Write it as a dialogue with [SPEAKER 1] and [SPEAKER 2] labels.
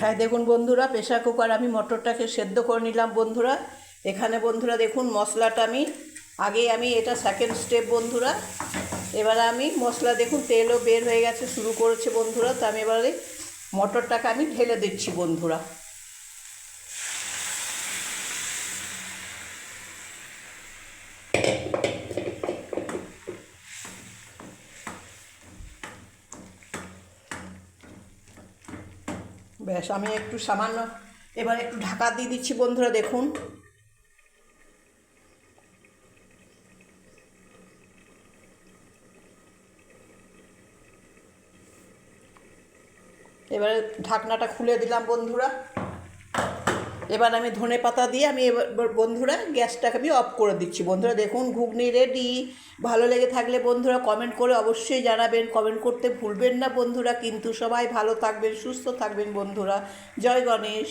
[SPEAKER 1] হ্যাঁ দেখুন বন্ধুরা, প্রেশার কুকার আমি মটরটাকে সেদ্ধ করে নিলাম বন্ধুরা। এখানে বন্ধুরা দেখুন মশলাটা আমি এটা সেকেন্ড স্টেপ বন্ধুরা। এবারে আমি মশলা দেখুন তেলও বের হয়ে গেছে, শুরু করেছে বন্ধুরা। তো আমি এবারে মটরটাকে আমি ঢেলে দিচ্ছি বন্ধুরা। ব্যাস আমি একটু সামান্য এবার একটু ঢাকা দিয়ে দিচ্ছি বন্ধুরা। দেখুন এবারে ঢাকনাটা খুলে দিলাম বন্ধুরা। এবার আমি ধনেপাতা দিয়ে আমি এবার বন্ধুরা গ্যাসটাকে আমি অফ করে দিচ্ছি বন্ধুরা। দেখুন ঘুগনি রেডি। ভালো লেগে থাকলে বন্ধুরা কমেন্ট করে অবশ্যই জানাবেন, কমেন্ট করতে ভুলবেন না বন্ধুরা। কিন্তু সবাই ভালো থাকবেন, সুস্থ থাকবেন বন্ধুরা। জয় গণেশ।